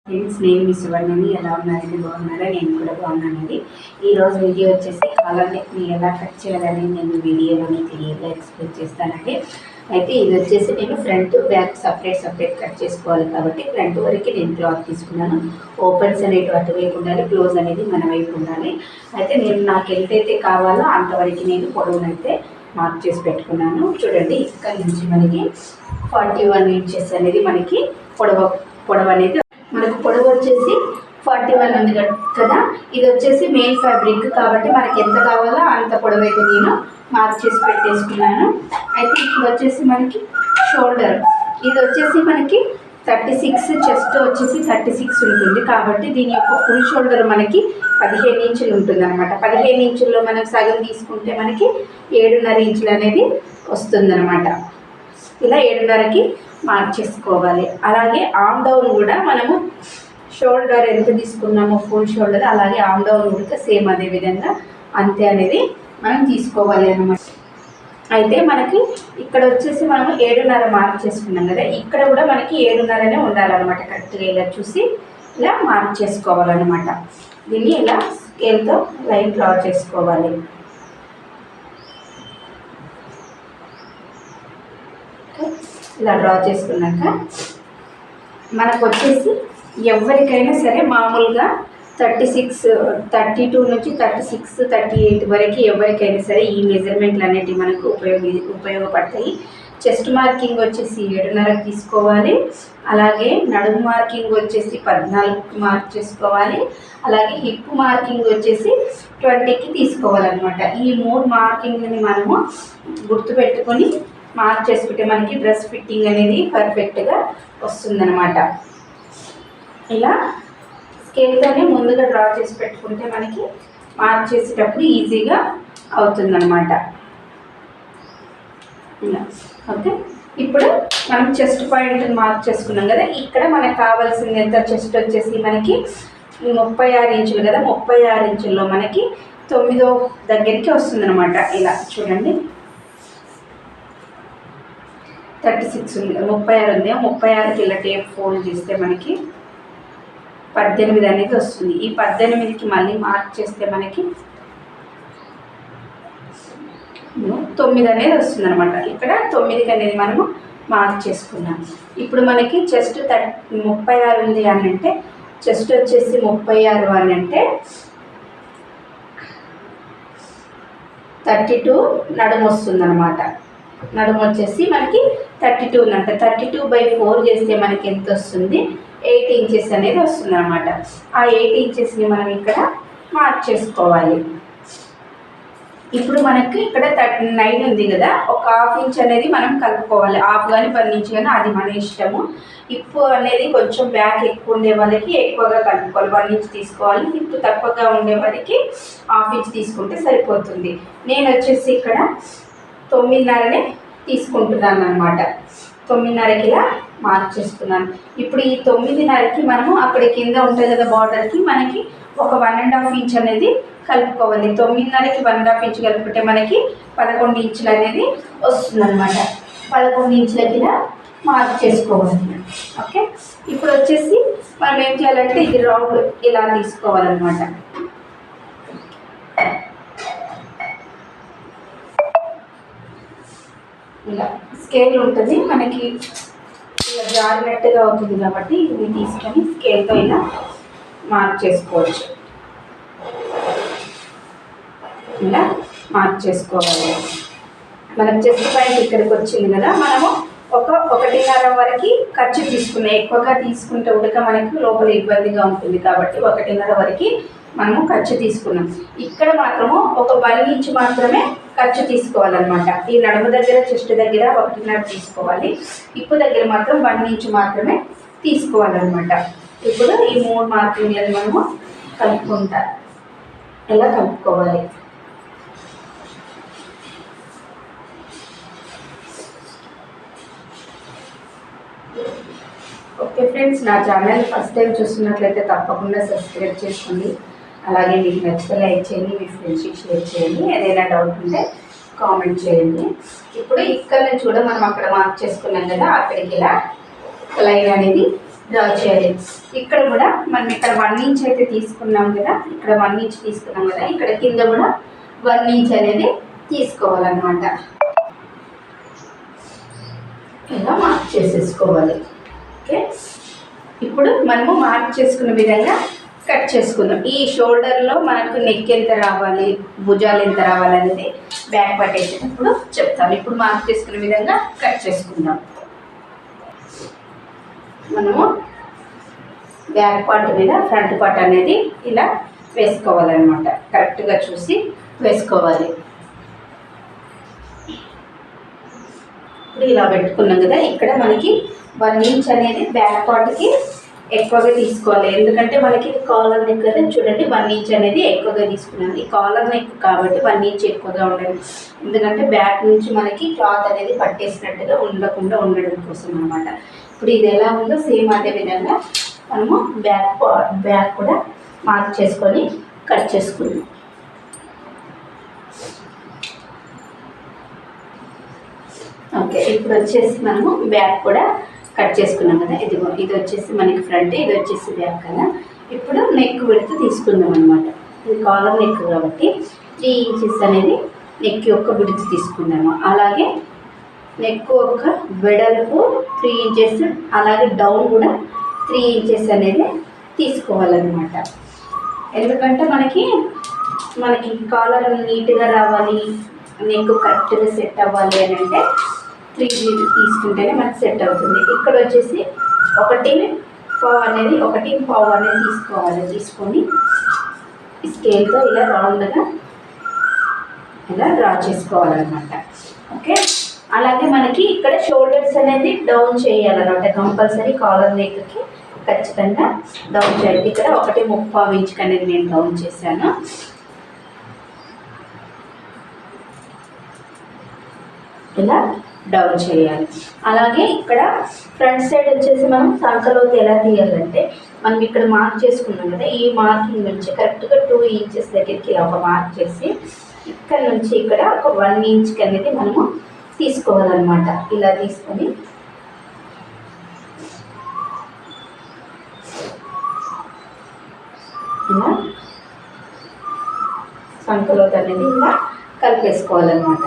Friends, నేను మీ సువర్ణని. ఎలా ఉన్నారండి? బాగున్నారా? నేను కూడా బాగున్నానండి. ఈరోజు వీడియో వచ్చేసి కాలర్ నెక్ని ఎలా కట్ చేయాలని నేను వీడియోలోని క్లియర్గా ఎక్స్ప్లెయిన్ చేస్తానండి. అయితే ఇది వచ్చేసి నేను ఫ్రంట్ బ్యాక్ సపరేట్ కట్ చేసుకోవాలి కాబట్టి ఫ్రంట్ వరకు నేను క్లాత్ తీసుకున్నాను. ఓపెన్స్ అనేవి అటువైపు ఉండాలి, క్లోజ్ అనేది మన వైపు ఉండాలి. అయితే నేను నాకు ఎంతైతే కావాలో అంతవరకు నేను పొడవునైతే మార్క్ చేసి పెట్టుకున్నాను. చూడండి, ఇక్కడ నుంచి మనకి 41 ఇంచెస్ అనేది మనకి పొడవు అనేది మనకు పొడవు వచ్చేసి 41 ఉంది కదా. ఇది వచ్చేసి మెయిన్ ఫ్యాబ్రిక్ కాబట్టి మనకి ఎంత కావాలో అంత పొడవు అయితే నేను మార్క్ చేసి పెట్టేసుకున్నాను. అయితే ఇప్పుడు వచ్చేసి మనకి షోల్డర్, ఇది వచ్చేసి మనకి 36, చెస్ట్ వచ్చేసి 36 ఉంటుంది కాబట్టి దీని యొక్క ఫుల్ షోల్డర్ మనకి 15 ఇంచులు ఉంటుంది అనమాట. 15 ఇంచుల్లో మనం సగం తీసుకుంటే మనకి 7.5 ఇంచులు అనేది వస్తుందన్నమాట. ఇలా 7.5కి మార్క్ చేసుకోవాలి. అలాగే ఆమ్ డౌన్ కూడా మనము షోల్డర్ ఎంత తీసుకున్నామో ఫుల్ షోల్డర్, అలాగే ఆమ్ డౌన్ కూడా సేమ్ అదే విధంగా అంతే అనేది మనం తీసుకోవాలి అన్నమాట. అయితే మనకి ఇక్కడ వచ్చేసి మనము 7.5 మార్క్ చేసుకున్నాం కదా, ఇక్కడ కూడా మనకి 7.5నే ఉండాలన్నమాట. కరెక్ట్గా ఇలా చూసి ఇలా మార్క్ చేసుకోవాలన్నమాట. దీన్ని ఇలా స్కేల్తో లైన్ డ్రా చేసుకోవాలి. ఇలా డ్రా చేసుకున్నాక మనకు వచ్చేసి ఎవరికైనా సరే మామూలుగా 32 నుంచి 36, 38 వరకు ఎవరికైనా సరే ఈ మెజర్మెంట్లు అనేటివి మనకు ఉపయోగపడతాయి. చెస్ట్ మార్కింగ్ వచ్చేసి 7.5 తీసుకోవాలి. అలాగే నడుము మార్కింగ్ వచ్చేసి 14కి మార్క్ చేసుకోవాలి. అలాగే హిప్ మార్కింగ్ వచ్చేసి 20కి తీసుకోవాలన్నమాట. ఈ 3 మార్కింగ్ని మనము గుర్తుపెట్టుకొని మార్క్ చేసుకుంటే మనకి డ్రెస్ ఫిట్టింగ్ అనేది పర్ఫెక్ట్గా వస్తుందన్నమాట. ఇలా స్కేల్తోనే ముందుగా డ్రా చేసి పెట్టుకుంటే మనకి మార్క్ చేసేటప్పుడు ఈజీగా అవుతుందన్నమాట. ఇలా ఓకే. ఇప్పుడు మనం చెస్ట్ పాయింట్ మార్క్ చేసుకున్నాం కదా, ఇక్కడ మనకు కావాల్సింది ఎంత, చెస్ట్ వచ్చేసి మనకి 36 ఇంచులు కదా. 36 ఇంచుల్లో మనకి 9వ దగ్గరికి వస్తుందన్నమాట. ఇలా చూడండి, 36 ఉంది, 36 ఉంది. 36కి ఇలా టేప్ ఫోల్డ్ చేస్తే మనకి 18 అనేది వస్తుంది. ఈ 18కి మళ్ళీ మార్క్ చేస్తే మనకి 9 అనేది వస్తుంది అనమాట. ఇక్కడ 9కి అనేది మనము మార్క్ చేసుకున్నాం. ఇప్పుడు మనకి చెస్ట్ 36 ఉంది అని అంటే, చెస్ట్ వచ్చేసి 36 అని అంటే 32 నడుము వస్తుంది అనమాట. నడుము వచ్చేసి మనకి 32 ఉందంట. 32/4 చేస్తే మనకి ఎంత వస్తుంది? 8 ఇంచెస్ అనేది వస్తుంది అనమాట. ఆ 8 ఇంచెస్ని మనం ఇక్కడ మార్క్ చేసుకోవాలి. ఇప్పుడు మనకి ఇక్కడ 39 ఉంది కదా, ఒక 1/2 ఇంచ్ అనేది మనం కలుపుకోవాలి. హాఫ్ కానీ 1 ఇంచ్ కానీ అది మన ఇష్టము. హిప్ అనేది కొంచెం బ్యాక్ ఎక్కువ ఉండే వాళ్ళకి ఎక్కువగా కలుపుకోవాలి, 1 ఇంచ్ తీసుకోవాలి. హిప్ తక్కువగా ఉండే వారికి 1/2 ఇంచ్ తీసుకుంటే సరిపోతుంది. నేను వచ్చేసి ఇక్కడ 9.5నే తీసుకుంటున్నాను అనమాట. 9.5కి ఇలా మార్క్ చేసుకున్నాను. ఇప్పుడు ఈ 9.5కి మనము అక్కడ కింద ఉంటుంది కదా బార్డర్కి, మనకి ఒక 1.5 ఇంచ్ అనేది కలుపుకోవాలి. 9.5కి 1.5 ఇంచ్ కలుపుకుంటే మనకి 11 ఇంచులు అనేది వస్తుంది అనమాట. 11 ఇంచులకి ఇలా మార్క్ చేసుకోవాలి. ఓకే. ఇప్పుడు వచ్చేసి మనం ఏం చేయాలంటే ఇది రౌండ్ ఇలా తీసుకోవాలన్నమాట. ఇలా స్కేల్ ఉంటుంది మనకి, ఇలా జారినట్టుగా అవుతుంది కాబట్టి ఇది తీసుకొని స్కేల్తో ఇలా మార్క్ చేసుకోవచ్చు. ఇలా మార్క్ చేసుకోవాలి. మనకు చెస్ట్ పాయింట్ ఇక్కడికి వచ్చింది కదా, మనము 1.5 వరకు ఖర్చు తీసుకున్నాం. ఎక్కువగా తీసుకుంటే ఉడక మనకి లోపల ఇబ్బందిగా ఉంటుంది కాబట్టి 1.5 వరకు మనము ఖర్చు తీసుకున్నాం. ఇక్కడ మాత్రము ఒక 1 ఇంచ్ మాత్రమే ఖర్చు తీసుకోవాలన్నమాట. ఈ నడుము దగ్గర, చెస్ట్ దగ్గర 1.5 తీసుకోవాలి. హిప్ దగ్గర మాత్రం 1 ఇంచ్ మాత్రమే తీసుకోవాలన్నమాట. ఇప్పుడు ఈ 3 మార్కింగ్లను మనము ఎలా కలుపుకోవాలి. ఓకే ఫ్రెండ్స్, నా ఛానల్ ఫస్ట్ టైం చూస్తున్నట్లయితే తప్పకుండా సబ్స్క్రైబ్ చేసుకోండి. అలాగే మీకు నచ్చితే లైక్ చేయండి, మీ ఫ్రెండ్స్కి షేర్ చేయండి. ఏదైనా డౌట్ ఉంటే కామెంట్ చేయండి. ఇప్పుడు ఇక్కడ నుంచి కూడా మనం అక్కడ మార్క్ చేసుకున్నాం కదా, అక్కడికి ఇలా లైన్ అనేది డ్రా చేయాలి. ఇక్కడ కూడా మనం ఇక్కడ 1 ఇంచ్ అయితే తీసుకున్నాం కదా, ఇక్కడ 1 ఇంచ్ తీసుకున్నాం కదా, ఇక్కడ కింద కూడా 1 ఇంచ్ అనేది తీసుకోవాలన్నమాట. ఇలా మార్క్ చేసేసుకోవాలి. ఓకే, ఇప్పుడు మనము మార్క్ చేసుకున్న విధంగా కట్ చేసుకుందాం. ఈ షోల్డర్లో మనకు నెక్ ఎంత రావాలి, భుజాలు ఎంత రావాలి అనేది బ్యాక్ పార్ట్ వేసేటప్పుడు చెప్తాను. ఇప్పుడు మార్క్ చేసుకునే విధంగా కట్ చేసుకుందాం. మనము బ్యాక్ పార్ట్ మీద ఫ్రంట్ పార్ట్ అనేది ఇలా వేసుకోవాలన్నమాట. కరెక్ట్గా చూసి వేసుకోవాలి. ఇప్పుడు ఇలా పెట్టుకున్నాం కదా, ఇక్కడ మనకి 1 ఇంచ్ అనేది బ్యాక్ పార్ట్కి ఎక్కువగా తీసుకోవాలి. ఎందుకంటే మనకి కాలర్ నెక్ కదా, చూడండి 1 ఇంచ్ అనేది ఎక్కువగా తీసుకున్నాను. ఈ కాలర్ నెక్ కాబట్టి 1 ఇంచ్ ఎక్కువగా ఉండాలి. ఎందుకంటే బ్యాక్ నుంచి మనకి క్లాత్ అనేది పట్టేసినట్టుగా ఉండకుండా ఉండడం కోసం అన్నమాట. ఇప్పుడు ఇది ఎలా ఉందో సేమ్ అదే విధంగా మనము బ్యాక్ కూడా మార్క్ చేసుకొని కట్ చేసుకుందాం. ఓకే, ఇప్పుడు వచ్చేసి మనము బ్యాక్ కూడా కట్ చేసుకున్నాం కదా. ఇది వచ్చేసి మనకి ఫ్రంట్, ఇది వచ్చేసి బ్యాక్ కదా. ఇప్పుడు నెక్ విడ్త్ తీసుకుందాం అనమాట. ఇది కాలర్ నెక్ కాబట్టి 3 ఇంచెస్ అనేది నెక్ యొక్క విడ్త్ తీసుకుందాము. అలాగే నెక్ యొక్క వెడల్పు 3 ఇంచెస్, అలాగే డౌన్ కూడా 3 ఇంచెస్ అనేది తీసుకోవాలన్నమాట. ఎందుకంటే మనకి కాలర్ నీట్గా రావాలి, నెక్ కరెక్ట్గా సెట్ అవ్వాలి అని అంటే 3 తీసుకుంటేనే మనకు సెట్ అవుతుంది. ఇక్కడ వచ్చేసి 1.5 అనేది తీసుకోవాలి. తీసుకొని స్కేల్తో ఇలా రౌండ్గా ఇలా డ్రా చేసుకోవాలన్నమాట. ఓకే, అలాగే మనకి ఇక్కడ షోల్డర్స్ అనేది డౌన్ చేయాలన్నమాట. కంపల్సరీ కాలర్ నెక్కి ఖచ్చితంగా డౌన్ చేయాలి. ఇక్కడ 1.35 ఇంచ్ అనేది నేను డౌన్ చేశాను. ఇలా డౌన్ చేయాలి. అలాగే ఇక్కడ ఫ్రంట్ సైడ్ వచ్చేసి మనం సంకలోకి ఎలా తీయాలంటే, మనం ఇక్కడ మార్క్ చేసుకున్నాం కదా, ఈ మార్కింగ్ నుంచి కరెక్ట్గా 2 ఇంచెస్ దగ్గరికి ఒక మార్క్ చేసి ఇక్కడ నుంచి ఇక్కడ ఒక 1 ఇంచ్కి అనేది మనము తీసుకోవాలన్నమాట. ఇలా తీసుకొని ఇలా సంకలోకి అనేది ఇలా కలిపేసుకోవాలన్నమాట.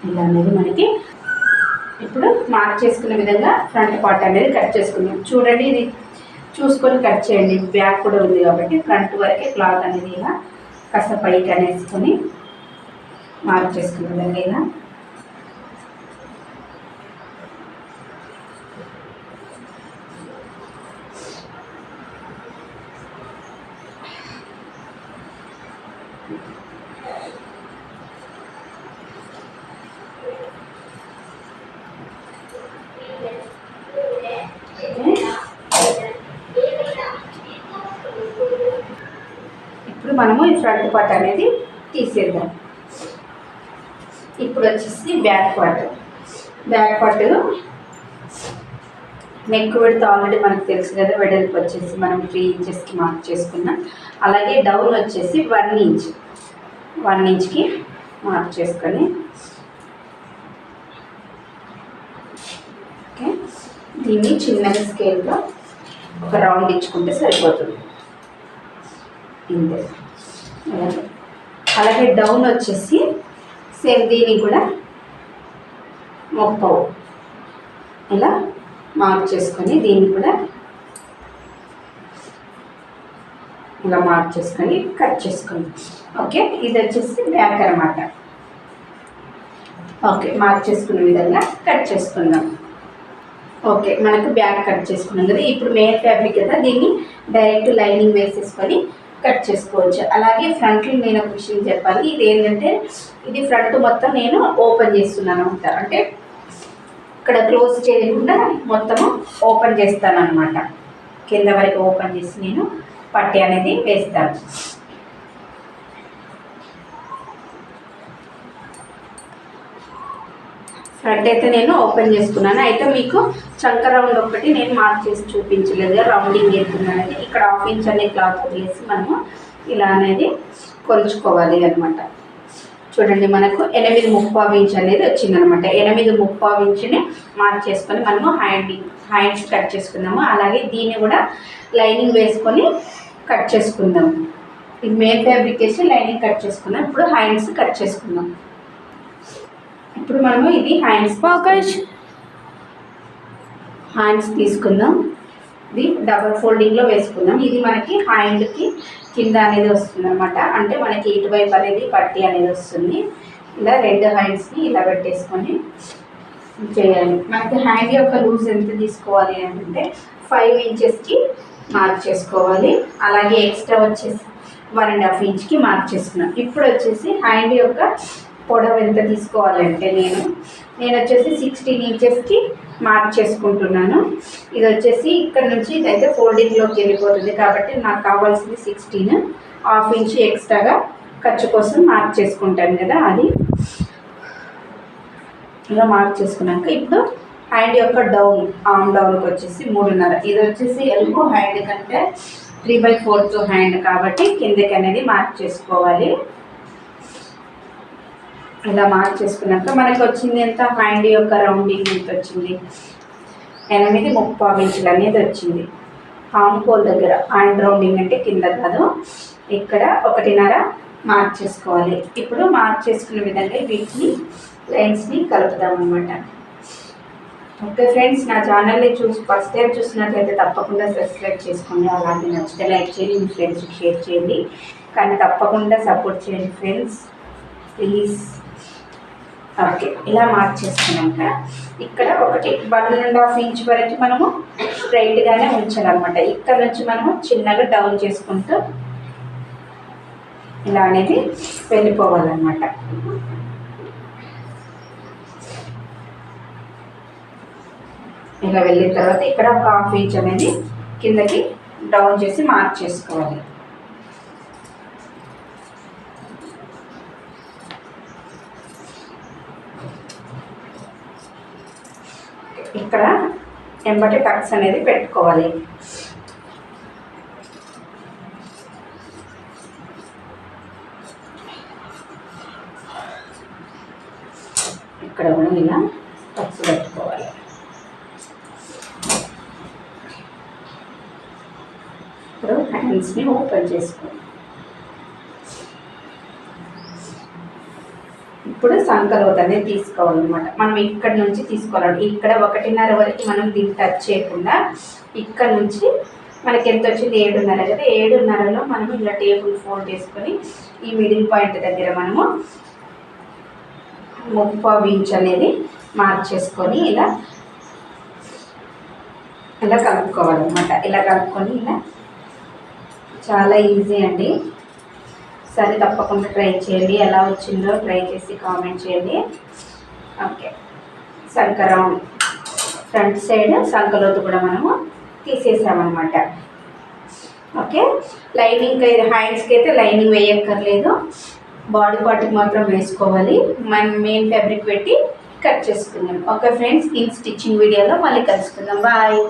ఇలా అనేది మనకి ఇప్పుడు మార్క్ చేసుకునే విధంగా ఫ్రంట్ పార్ట్ అనేది కట్ చేసుకుందాం. చూడండి, ఇది చూసుకొని కట్ చేయండి. బ్యాక్ కూడా ఉంది కాబట్టి ఫ్రంట్ వరకే క్లాత్ అనేది ఇలా కాస్త పైకి అనేసుకొని మార్క్ చేసుకునే విధంగా ఇలా ఇప్పుడు మనము ఈ ఫ్రంట్ పార్ట్ అనేది తీసేద్దాం. ఇప్పుడు వచ్చేసి back part neck width already మనకు తెలుసు కదా, వెడల్పు వచ్చేసి మనం 3 ఇంచెస్కి మార్క్ చేసుకున్నాం. అలాగే డౌన్ వచ్చేసి 1 ఇంచ్కి మార్క్ చేసుకొని ఓకే, దీన్ని చిన్నగా స్కేల్గా ఒక రౌండ్ ఇచ్చుకుంటే సరిపోతుంది. ఇంతే. అలాగే డౌన్ వచ్చేసి సేమ్ దీన్ని కూడా 30 ఇలా మార్క్ చేసుకొని దీన్ని కూడా ఇలా మార్క్ చేసుకొని కట్ చేసుకోండి. ఓకే, ఇది వచ్చేసి బ్యాక్ అన్నమాట. ఓకే, మార్క్ చేసుకునే విధంగా కట్ చేసుకుందాం. ఓకే, మనకు బ్యాక్ కట్ చేసుకున్నాం కదా. ఇప్పుడు మెయిన్ ఫ్యాబ్రిక్ కదా, దీన్ని డైరెక్ట్ లైనింగ్ వేసేసుకొని కట్ చేసుకోవచ్చు. అలాగే ఫ్రంట్లో నేను ఒక విషయం చెప్పాలి. ఇది ఏంటంటే, ఇది ఫ్రంట్ మొత్తం నేను ఓపెన్ చేస్తున్నాను అనమాట. అంటే ఇక్కడ క్లోజ్ చేయకుండా మొత్తము ఓపెన్ చేస్తాను అనమాట. కింద వరకు ఓపెన్ చేసి నేను పట్టీ అనేది వేస్తాను. ఫ్రంట్ అయితే నేను ఓపెన్ చేసుకున్నాను. అయితే మీకు చంక రౌండ్ ఒకటి నేను మార్క్ చేసి చూపించలేదు, రౌండింగ్ వేస్తున్నాను. ఇక్కడ 1/2 ఇంచ్ అనే క్లాత్ వదిలేసి మనము ఇలా అనేది కొలుచుకోవాలి అనమాట. చూడండి మనకు 8.3 ఇంచ్ అనేది వచ్చిందనమాట. 8.3 ఇంచుని మార్క్ చేసుకొని మనము హ్యాండ్స్ కట్ చేసుకుందాము. అలాగే దీన్ని కూడా లైనింగ్ వేసుకొని కట్ చేసుకుందాం. ఇది మెయిన్ ఫ్యాబ్రిక్ వేసి లైనింగ్ కట్ చేసుకుందాం. ఇప్పుడు హ్యాండ్స్ కట్ చేసుకుందాం. ఇప్పుడు మనము ఇది హ్యాండ్స్ తీసుకుందాం. ఇది డబల్ ఫోల్డింగ్లో వేసుకుందాం. ఇది మనకి హ్యాండ్కి కింద అనేది వస్తుంది అనమాట. అంటే మనకి ఇటువైపు అనేది పట్టీ అనేది వస్తుంది. ఇలా 2 హ్యాండ్స్ని ఇలా పెట్టేసుకొని చేయాలి. మనకి హ్యాండ్ యొక్క లూజ్ ఎంత తీసుకోవాలి అంటే 5 ఇంచెస్కి మార్క్ చేసుకోవాలి. అలాగే ఎక్స్ట్రా వచ్చేసి 1.5 ఇంచ్కి మార్క్ చేసుకున్నాను. ఇప్పుడు వచ్చేసి హ్యాండ్ యొక్క పొడవు ఎంత తీసుకోవాలంటే నేను వచ్చేసి 16 ఇంచెస్కి మార్క్ చేసుకుంటున్నాను. ఇది వచ్చేసి ఇక్కడ నుంచి ఇదైతే ఫోల్డింగ్లోకి వెళ్ళిపోతుంది కాబట్టి నాకు కావాల్సింది 16. 1/2 ఇంచ్ ఎక్స్ట్రాగా ఖర్చు కోసం మార్క్ చేసుకుంటాను కదా, అది ఇలా మార్క్ చేసుకున్నాక ఇప్పుడు హ్యాండ్ యొక్క ఆర్మ్ డౌన్కి వచ్చేసి 3.5. ఇది వచ్చేసి ఎల్బో హ్యాండ్ కంటే 3/4 హ్యాండ్ కాబట్టి కిందకి అనేది మార్క్ చేసుకోవాలి. ఇలా మార్క్ చేసుకున్నాక మనకి వచ్చింది ఎంత, హ్యాండ్ యొక్క రౌండింగ్ ఎంత వచ్చింది, 8.3 ఇంచులు అనేది వచ్చింది. హామ్ హోల్ దగ్గర హ్యాండ్ రౌండింగ్ అంటే కింద కాదు, ఇక్కడ 1.5 మార్క్ చేసుకోవాలి. ఇప్పుడు మార్క్ చేసుకున్న విధంగా వీటిని లైన్స్ని కలుపుదాం అన్నమాట. ఓకే ఫ్రెండ్స్, నా ఛానల్ని ఫస్ట్ టైం చూసినట్లయితే తప్పకుండా సబ్స్క్రైబ్ చేసుకోండి. అలాగే నచ్చితే లైక్ చేయండి, మీ ఫ్రెండ్స్కి షేర్ చేయండి. కానీ తప్పకుండా సపోర్ట్ చేయండి ఫ్రెండ్స్, ప్లీజ్. ఓకే, ఇలా మార్క్ చేసుకున్నాక ఇక్కడ 1.5 ఇంచ్ వరకు మనము స్ట్రైట్గానే ఉంచాలన్నమాట. ఇక్కడ నుంచి మనము చిన్నగా డౌన్ చేసుకుంటూ ఇలా అనేది వెళ్ళిపోవాలన్నమాట. ఇలా వెళ్ళిన తర్వాత ఇక్కడ 1/2 ఇంచ్ అనేది కిందకి డౌన్ చేసి మార్క్ చేసుకోవాలి. ఇక్కడ ఎంబటి టక్స్ అనేది పెట్టుకోవాలి. ఇక్కడ కూడా ఇలా టక్స్ పెట్టుకోవాలి. ఇప్పుడు హ్యాండ్స్ని ఓపెన్ చేసుకోవాలి. ఇప్పుడు సంకలోత అనేది తీసుకోవాలన్నమాట. మనం ఇక్కడ నుంచి తీసుకోవాలి. ఇక్కడ 1.5 వరకు మనం దీన్ని టచ్ చేయకుండా ఇక్కడ నుంచి మనకి ఎంత వచ్చింది 7.5 కదా, 7.5లో మనం ఇలా టేబుల్ ఫోల్డ్ చేసుకొని ఈ మిడిల్ పాయింట్ దగ్గర మనము 3/4 ఇంచ్ అనేది మార్క్ చేసుకొని ఇలా కలుపుకోవాలన్నమాట. ఇలా కలుపుకొని ఇలా చాలా ఈజీ అండి. సరే, తప్పకుండా ట్రై చేయండి. ఎలా వచ్చిందో ట్రై చేసి కామెంట్ చేయండి. ఓకే, రౌండ్ ఫ్రంట్ సైడ్ సంకలోతు కూడా మనము తీసేసామన్నమాట. ఓకే, లైనింగ్ హ్యాండ్స్కి అయితే లైనింగ్ వేయక్కర్లేదు, బాడీ పార్ట్కి మాత్రం వేసుకోవాలి. మనం మెయిన్ ఫ్యాబ్రిక్ పెట్టి కట్ చేసుకుందాం. ఓకే ఫ్రెండ్స్, ఈ స్టిచ్చింగ్ వీడియోలో మళ్ళీ కలుసుకుందాం. బాయ్.